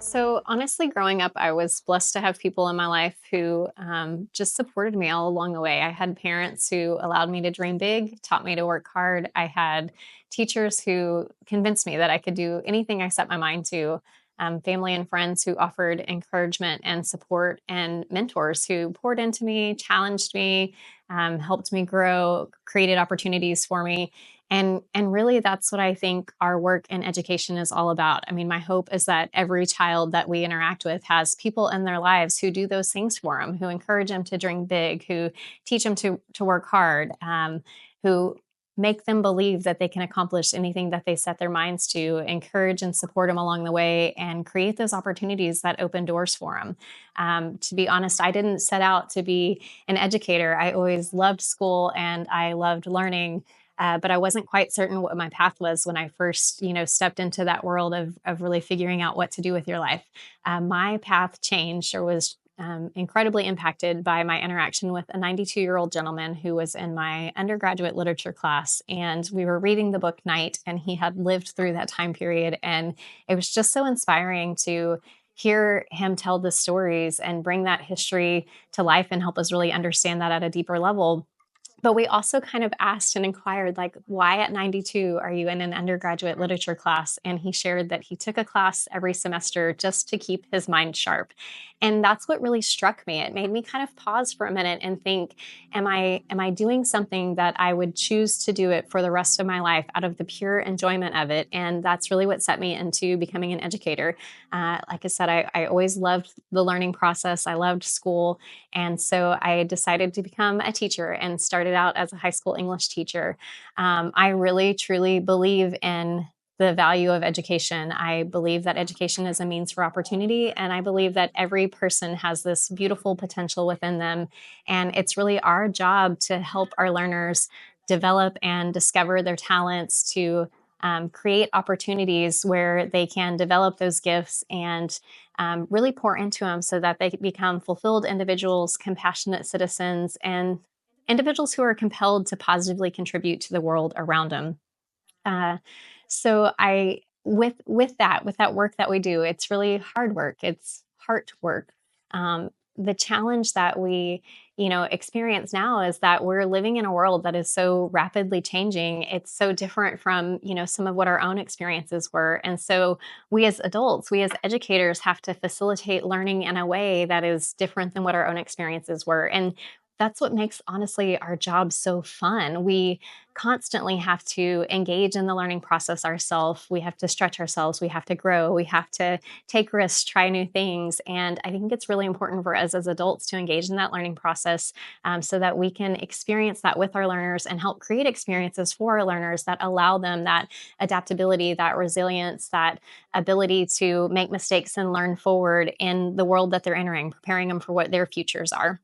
So honestly, growing up, I was blessed to have people in my life who just supported me all along the way. I had parents who allowed me to dream big, taught me to work hard. I had teachers who convinced me that I could do anything I set my mind to. Family and friends who offered encouragement and support, and mentors who poured into me, challenged me, helped me grow, created opportunities for me. And really that's what I think our work in education is all about. I mean, my hope is that every child that we interact with has people in their lives who do those things for them, who encourage them to dream big, who teach them to work hard, who make them believe that they can accomplish anything that they set their minds to, encourage and support them along the way, and create those opportunities that open doors for them. To be honest, I didn't set out to be an educator. I always loved school and I loved learning, but I wasn't quite certain what my path was when I first, stepped into that world of really figuring out what to do with your life. My path changed or was incredibly impacted by my interaction with a 92-year-old gentleman who was in my undergraduate literature class. And we were reading the book Night, and he had lived through that time period. And it was just so inspiring to hear him tell the stories and bring that history to life and help us really understand that at a deeper level. But we also kind of asked and inquired, like, why at 92 are you in an undergraduate literature class? And he shared that he took a class every semester just to keep his mind sharp. And that's what really struck me. It made me kind of pause for a minute and think, am I doing something that I would choose to do it for the rest of my life out of the pure enjoyment of it? And that's really what set me into becoming an educator. Like I said, I always loved the learning process. I loved school. And so I decided to become a teacher and started out as a high school English teacher. I really, truly believe in the value of education. I believe that education is a means for opportunity, and I believe that every person has this beautiful potential within them. And it's really our job to help our learners develop and discover their talents, to create opportunities where they can develop those gifts and really pour into them so that they become fulfilled individuals, compassionate citizens, and individuals who are compelled to positively contribute to the world around them. Uh, so I with that work that we do, it's really hard work. It's heart work. The challenge that we experience now is that we're living in a world that is so rapidly changing. It's so different from some of what our own experiences were, and so we as adults, we as educators, have to facilitate learning in a way that is different than what our own experiences were. And that's what makes, honestly, our job so fun. We constantly have to engage in the learning process ourselves. We have to stretch ourselves. We have to grow. We have to take risks, try new things. And I think it's really important for us as adults to engage in that learning process, so that we can experience that with our learners and help create experiences for our learners that allow them that adaptability, that resilience, that ability to make mistakes and learn forward in the world that they're entering, preparing them for what their futures are.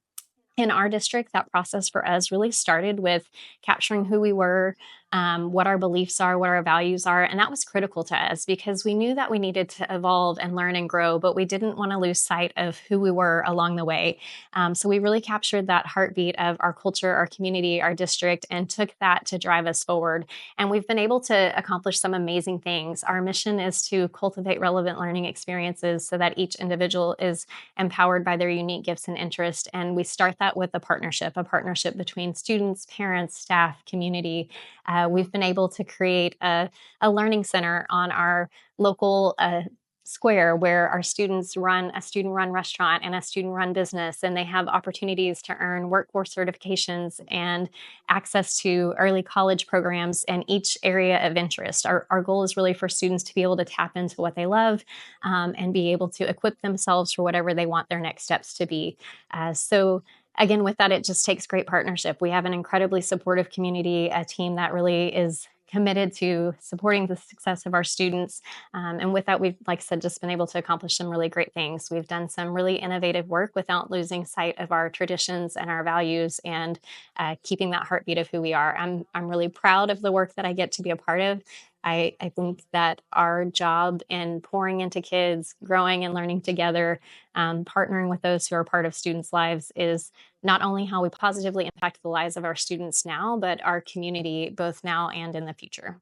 In our district, that process for us really started with capturing who we were, what our beliefs are, what our values are. And that was critical to us because we knew that we needed to evolve and learn and grow, but we didn't want to lose sight of who we were along the way. So we really captured that heartbeat of our culture, our community, our district, and took that to drive us forward. And we've been able to accomplish some amazing things. Our mission is to cultivate relevant learning experiences so that each individual is empowered by their unique gifts and interests. And we start that with a partnership between students, parents, staff, community. We've been able to create a learning center on our local square where our students run a student run restaurant and a student run business, and they have opportunities to earn workforce certifications and access to early college programs in each area of interest. Our goal is really for students to be able to tap into what they love, and be able to equip themselves for whatever they want their next steps to be. So again, with that, it just takes great partnership. We have an incredibly supportive community, a team that really is committed to supporting the success of our students. And with that, we've, like I said, just been able to accomplish some really great things. We've done some really innovative work without losing sight of our traditions and our values, and keeping that heartbeat of who we are. I'm really proud of the work that I get to be a part of. I think that our job in pouring into kids, growing and learning together, partnering with those who are part of students' lives, is not only how we positively impact the lives of our students now, but our community, both now and in the future.